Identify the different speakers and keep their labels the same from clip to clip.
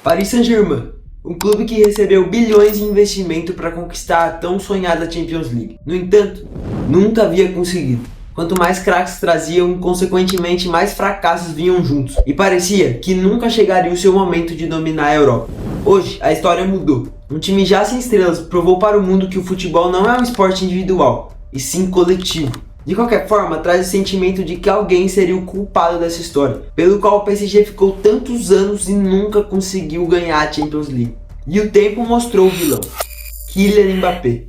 Speaker 1: Paris Saint-Germain, um clube que recebeu bilhões de investimento para conquistar a tão sonhada Champions League. No entanto, nunca havia conseguido. Quanto mais craques traziam, consequentemente mais fracassos vinham juntos. E parecia que nunca chegaria o seu momento de dominar a Europa. Hoje, a história mudou. Um time já sem estrelas provou para o mundo que o futebol não é um esporte individual, e sim coletivo. De qualquer forma, traz o sentimento de que alguém seria o culpado dessa história, pelo qual o PSG ficou tantos anos e nunca conseguiu ganhar a Champions League. E o tempo mostrou o vilão, Kylian Mbappé.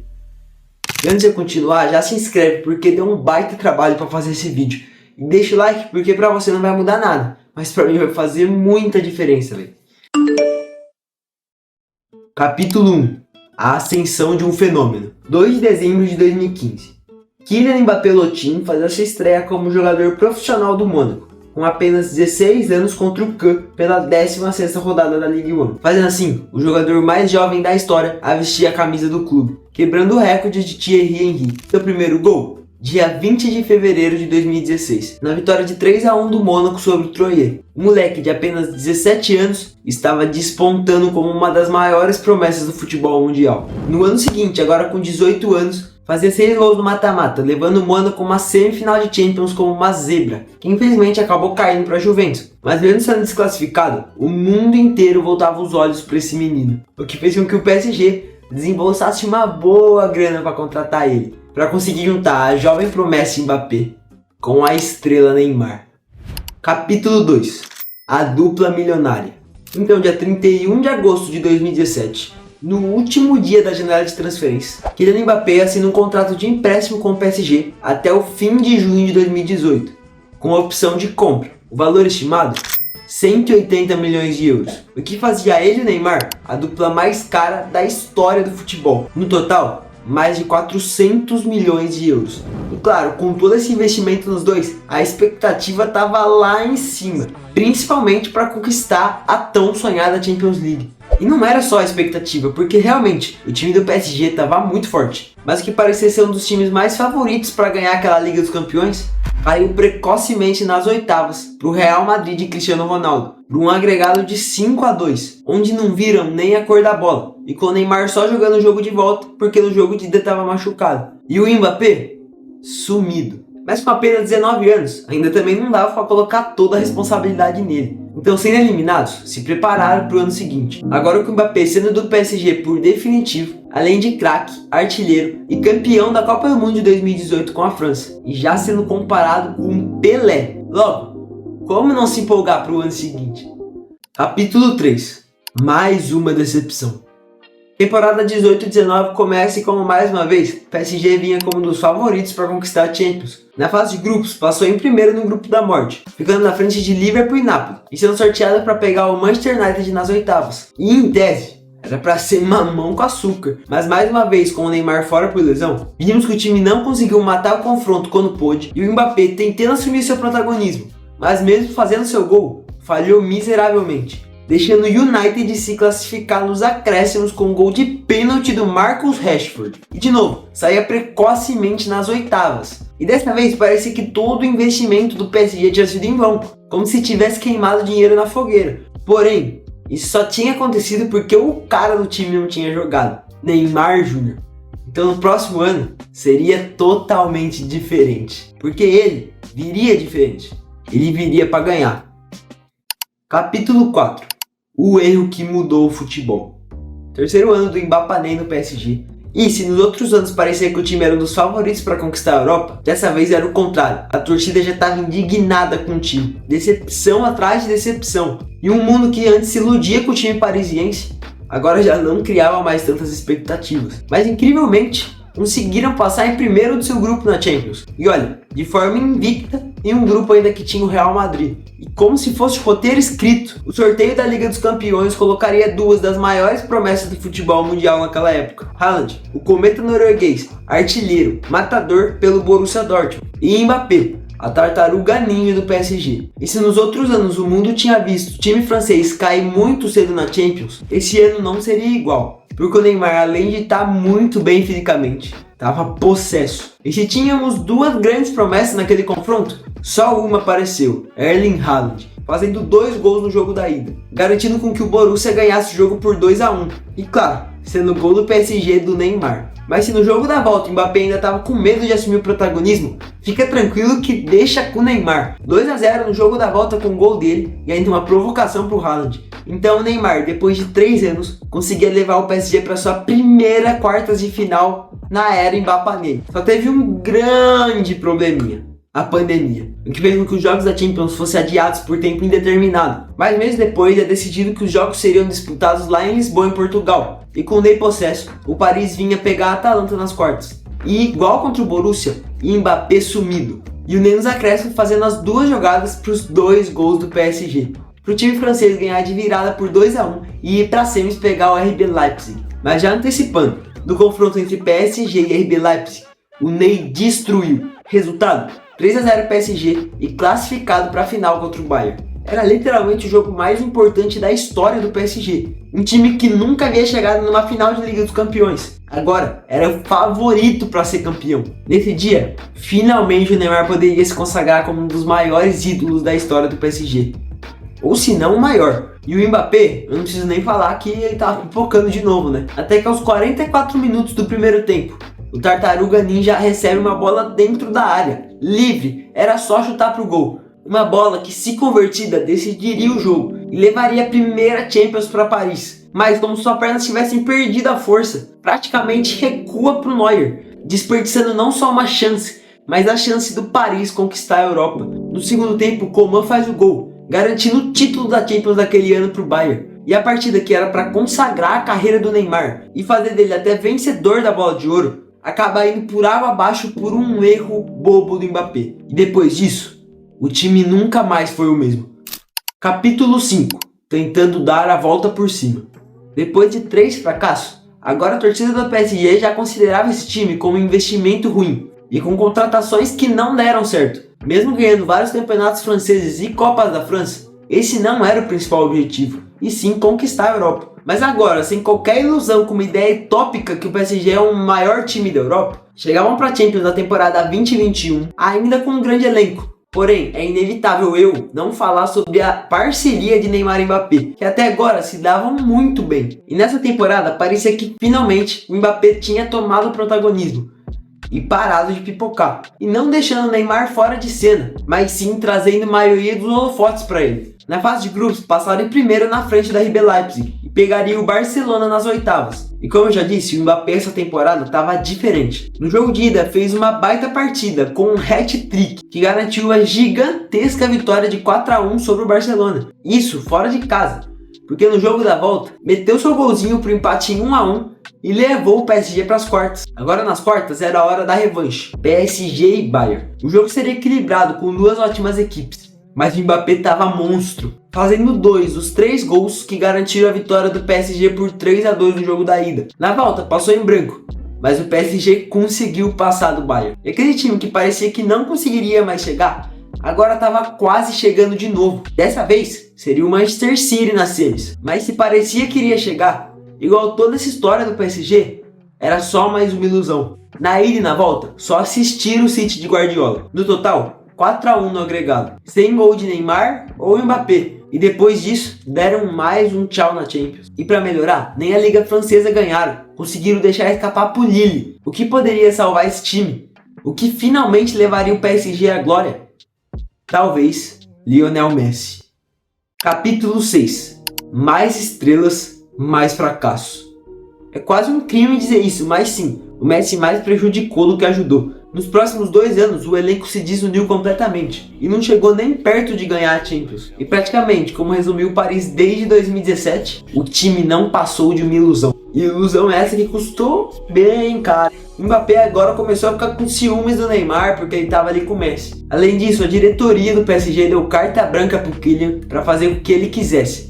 Speaker 1: Antes de eu continuar, já se inscreve porque deu um baita trabalho para fazer esse vídeo. E deixa o like porque para você não vai mudar nada, mas para mim vai fazer muita diferença, velho. Capítulo 1. A ascensão de um fenômeno. 2 de dezembro de 2015. Kylian Mbappé Lotin faz a sua estreia como jogador profissional do Mônaco, com apenas 16 anos contra o Caen pela 16ª rodada da Ligue 1, fazendo assim o jogador mais jovem da história a vestir a camisa do clube, quebrando o recorde de Thierry Henry. Seu primeiro gol, dia 20 de fevereiro de 2016, na vitória de 3-1 do Mônaco sobre o Troyes. O moleque de apenas 17 anos estava despontando como uma das maiores promessas do futebol mundial. No ano seguinte, agora com 18 anos, fazia 6 gols no mata-mata, levando o Mônaco a uma semifinal de Champions como uma zebra, que infelizmente acabou caindo para a Juventus. Mas mesmo sendo desclassificado, o mundo inteiro voltava os olhos para esse menino, o que fez com que o PSG desembolsasse uma boa grana para contratar ele, para conseguir juntar a jovem promessa Mbappé com a estrela Neymar. Capítulo 2. A dupla milionária. Então, dia 31 de agosto de 2017, no último dia da janela de transferência, Kylian Mbappé assina um contrato de empréstimo com o PSG até o fim de junho de 2018, com a opção de compra. O valor estimado? 180 milhões de euros, o que fazia ele e o Neymar a dupla mais cara da história do futebol. No total, mais de 400 milhões de euros. E claro, com todo esse investimento nos dois, a expectativa estava lá em cima, principalmente para conquistar a tão sonhada Champions League. E não era só a expectativa, porque realmente o time do PSG estava muito forte, mas o que parecia ser um dos times mais favoritos para ganhar aquela Liga dos Campeões caiu precocemente nas oitavas para o Real Madrid de Cristiano Ronaldo, por um agregado de 5-2, onde não viram nem a cor da bola, e com o Neymar só jogando o jogo de volta porque no jogo de ida estava machucado. E o Mbappé? Sumido. Mas com apenas 19 anos, ainda também não dava para colocar toda a responsabilidade nele. Então, sendo eliminados, se prepararam para o ano seguinte. Agora com o Mbappé sendo do PSG por definitivo, além de craque, artilheiro e campeão da Copa do Mundo de 2018 com a França, e já sendo comparado com um Pelé. Logo, como não se empolgar para o ano seguinte? Capítulo 3. Mais uma decepção. Temporada 18-19 começa e, como mais uma vez, o PSG vinha como um dos favoritos para conquistar a Champions. Na fase de grupos, passou em primeiro no grupo da morte, ficando na frente de Liverpool e Napoli, e sendo sorteado para pegar o Manchester United nas oitavas. E em tese, era para ser mamão com açúcar, mas mais uma vez com o Neymar fora por lesão, vimos que o time não conseguiu matar o confronto quando pôde, e o Mbappé tentando assumir seu protagonismo, mas mesmo fazendo seu gol, falhou miseravelmente, deixando o United se classificar nos acréscimos com um gol de pênalti do Marcus Rashford. E de novo, saía precocemente nas oitavas. E dessa vez parece que todo o investimento do PSG tinha sido em vão, como se tivesse queimado dinheiro na fogueira. Porém, isso só tinha acontecido porque o cara do time não tinha jogado, Neymar Jr. Então no próximo ano seria totalmente diferente, porque ele viria diferente, ele viria para ganhar. Capítulo 4. O erro que mudou o futebol. Terceiro ano do Mbappé no PSG. E se nos outros anos parecia que o time era um dos favoritos para conquistar a Europa, dessa vez era o contrário. A torcida já estava indignada com o time. Decepção atrás de decepção. E um mundo que antes se iludia com o time parisiense, agora já não criava mais tantas expectativas. Mas incrivelmente, conseguiram passar em primeiro do seu grupo na Champions. E olha, de forma invicta, em um grupo ainda que tinha o Real Madrid. E como se fosse roteiro escrito, o sorteio da Liga dos Campeões colocaria duas das maiores promessas do futebol mundial naquela época. Haaland, o cometa norueguês, artilheiro, matador pelo Borussia Dortmund. E Mbappé, a tartaruga ninja do PSG. E se nos outros anos o mundo tinha visto o time francês cair muito cedo na Champions, esse ano não seria igual. Porque o Neymar, além de estar muito bem fisicamente, estava possesso. E se tínhamos duas grandes promessas naquele confronto, só uma apareceu, Erling Haaland, fazendo 2 gols no jogo da ida, garantindo com que o Borussia ganhasse o jogo por 2-1. E claro, sendo o gol do PSG do Neymar. Mas se no jogo da volta o Mbappé ainda estava com medo de assumir o protagonismo, fica tranquilo que deixa com o Neymar. 2-0 no jogo da volta com o gol dele e ainda uma provocação para o Haaland. Então o Neymar, depois de 3 anos, conseguia levar o PSG para sua primeira quartas de final na era Mbappé. Só teve um grande probleminha: a pandemia, o que fez com que os jogos da Champions fossem adiados por tempo indeterminado. Mas meses depois é decidido que os jogos seriam disputados lá em Lisboa, em Portugal. E com o Ney possesso, o Paris vinha pegar a Atalanta nas quartas. E igual contra o Borussia, Mbappé sumido. E o Ney nos acréscimos fazendo as 2 jogadas para os 2 gols do PSG. Para o time francês ganhar de virada por 2-1 e ir para semis pegar o RB Leipzig. Mas já antecipando, no confronto entre PSG e RB Leipzig, o Ney destruiu. Resultado: 3-0 PSG e classificado para a final contra o Bayern. Era literalmente o jogo mais importante da história do PSG. Um time que nunca havia chegado numa final de Liga dos Campeões. Agora era o favorito para ser campeão. Nesse dia, finalmente o Neymar poderia se consagrar como um dos maiores ídolos da história do PSG. Ou se não o maior. E o Mbappé, eu não preciso nem falar que ele tava pipocando de novo, né? Até que aos 44 minutos do primeiro tempo, o Tartaruga Ninja recebe uma bola dentro da área, livre, era só chutar pro gol. Uma bola que, se convertida, decidiria o jogo e levaria a primeira Champions para Paris. Mas como suas pernas tivessem perdido a força, praticamente recua pro Neuer, desperdiçando não só uma chance, mas a chance do Paris conquistar a Europa. No segundo tempo, Coman faz o gol, garantindo o título da Champions daquele ano pro Bayern. E a partida que era para consagrar a carreira do Neymar e fazer dele até vencedor da Bola de Ouro, acaba indo por água abaixo por um erro bobo do Mbappé. E depois disso, o time nunca mais foi o mesmo. Capítulo 5. Tentando dar a volta por cima. Depois de 3 fracassos, agora a torcida do PSG já considerava esse time como um investimento ruim e com contratações que não deram certo. Mesmo ganhando vários campeonatos franceses e Copas da França, esse não era o principal objetivo, e sim conquistar a Europa. Mas agora, sem qualquer ilusão com uma ideia utópica que o PSG é o maior time da Europa, chegavam para a Champions da temporada 2021 ainda com um grande elenco. Porém, é inevitável eu não falar sobre a parceria de Neymar e Mbappé, que até agora se davam muito bem. E nessa temporada parecia que finalmente o Mbappé tinha tomado o protagonismo e parado de pipocar, e não deixando o Neymar fora de cena, mas sim trazendo a maioria dos holofotes para ele. Na fase de grupos, passaram em primeiro na frente da RB Leipzig e pegaria o Barcelona nas oitavas. E como eu já disse, o Mbappé essa temporada estava diferente. No jogo de ida fez uma baita partida com um hat-trick que garantiu a gigantesca vitória de 4-1 sobre o Barcelona. Isso fora de casa, porque no jogo da volta meteu seu golzinho pro empate em 1-1 e levou o PSG para as quartas. Agora nas quartas era a hora da revanche, PSG e Bayern. O jogo seria equilibrado com 2 ótimas equipes, mas o Mbappé estava monstro, fazendo 2 dos 3 gols que garantiram a vitória do PSG por 3-2 no jogo da ida. Na volta passou em branco, mas o PSG conseguiu passar do Bayern. E aquele time que parecia que não conseguiria mais chegar, agora estava quase chegando de novo. Dessa vez seria o Manchester City nas semis, mas se parecia que iria chegar, igual toda essa história do PSG, era só mais uma ilusão. Na ida e na volta, só assistir o City de Guardiola. No total, 4-1 no agregado, sem gol de Neymar ou Mbappé. E depois disso, deram mais um tchau na Champions. E para melhorar, nem a Liga Francesa ganharam. Conseguiram deixar escapar pro Lille. O que poderia salvar esse time? O que finalmente levaria o PSG à glória? Talvez Lionel Messi. Capítulo 6. Mais estrelas, mais fracassos. É quase um crime dizer isso, mas sim, o Messi mais prejudicou do que ajudou. Nos próximos 2 anos, o elenco se desuniu completamente e não chegou nem perto de ganhar a Champions. E praticamente, como resumiu o Paris desde 2017, o time não passou de uma ilusão. Ilusão essa que custou bem caro. O Mbappé agora começou a ficar com ciúmes do Neymar porque ele estava ali com o Messi. Além disso, a diretoria do PSG deu carta branca pro Kylian para fazer o que ele quisesse,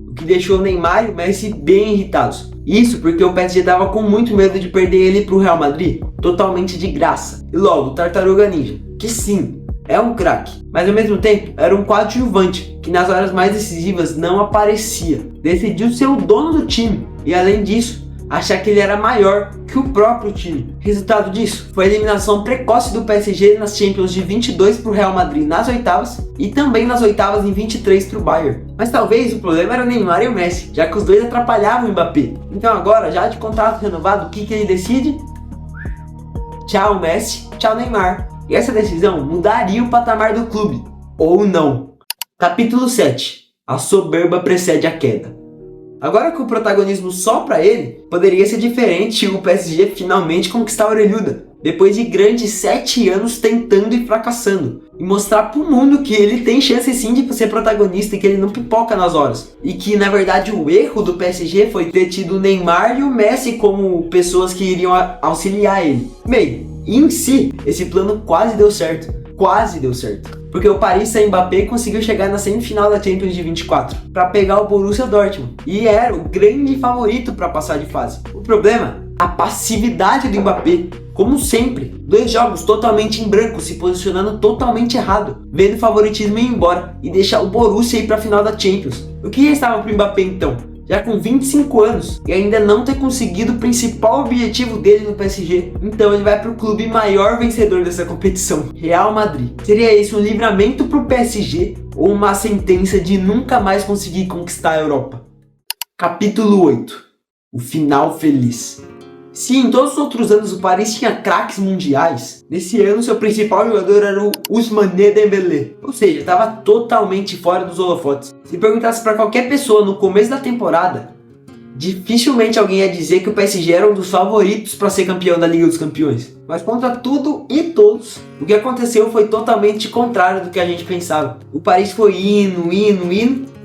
Speaker 1: o que deixou o Neymar e o Messi bem irritados. Isso porque o PSG estava com muito medo de perder ele pro Real Madrid totalmente de graça. E logo, o Tartaruga Ninja, que sim, é um craque, mas ao mesmo tempo era um coadjuvante que nas horas mais decisivas não aparecia. Decidiu ser o dono do time e além disso, achar que ele era maior que o próprio time. Resultado disso foi a eliminação precoce do PSG nas Champions de 22 para o Real Madrid nas oitavas e também nas oitavas em 23 para o Bayern. Mas talvez o problema era o Neymar e o Messi, já que os dois atrapalhavam o Mbappé. Então agora, já de contrato renovado, o que ele decide? Tchau Messi, tchau Neymar. E essa decisão mudaria o patamar do clube. Ou não. Capítulo 7. A soberba precede a queda. Agora que o protagonismo só para ele, poderia ser diferente e o PSG finalmente conquistar a orelhuda, depois de grandes 7 anos tentando e fracassando, e mostrar pro mundo que ele tem chance sim de ser protagonista e que ele não pipoca nas horas. E que na verdade o erro do PSG foi ter tido o Neymar e o Messi como pessoas que iriam auxiliar ele. Bem, em si, esse plano quase deu certo. Quase deu certo. Porque o Paris Saint-Mbappé conseguiu chegar na semifinal da Champions de 24 para pegar o Borussia Dortmund e era o grande favorito para passar de fase. O problema? A passividade do Mbappé. Como sempre, 2 jogos totalmente em branco, se posicionando totalmente errado, vendo o favoritismo ir embora e deixar o Borussia ir para a final da Champions. O que restava para o Mbappé então? Já com 25 anos e ainda não ter conseguido o principal objetivo dele no PSG, então ele vai para o clube maior vencedor dessa competição, Real Madrid. Seria esse um livramento para o PSG ou uma sentença de nunca mais conseguir conquistar a Europa? Capítulo 8. O final feliz. Se em todos os outros anos o Paris tinha craques mundiais, nesse ano seu principal jogador era o Ousmane Dembélé, ou seja, estava totalmente fora dos holofotes. Se perguntasse para qualquer pessoa no começo da temporada, dificilmente alguém ia dizer que o PSG era um dos favoritos para ser campeão da Liga dos Campeões. Mas contra tudo e todos, o que aconteceu foi totalmente contrário do que a gente pensava. O Paris foi indo,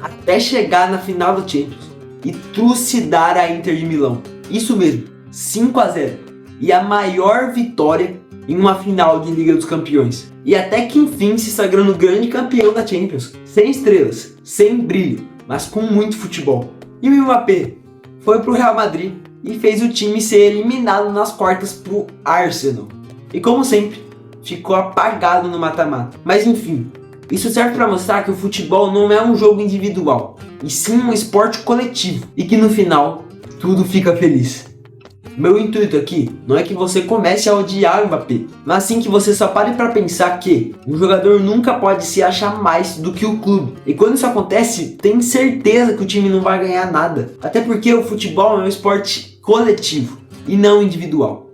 Speaker 1: até chegar na final do Champions e trucidar a Inter de Milão. Isso mesmo. 5-0 e a maior vitória em uma final de Liga dos Campeões e até que enfim se sagrando grande campeão da Champions, sem estrelas, sem brilho, mas com muito futebol. E o Mbappé foi pro Real Madrid e fez o time ser eliminado nas quartas pro Arsenal e como sempre ficou apagado no mata-mata. Mas enfim, isso serve para mostrar que o futebol não é um jogo individual e sim um esporte coletivo e que no final tudo fica feliz. Meu intuito aqui não é que você comece a odiar o Mbappé, mas sim que você só pare para pensar que um jogador nunca pode se achar mais do que o clube. E quando isso acontece, tem certeza que o time não vai ganhar nada. Até porque o futebol é um esporte coletivo e não individual.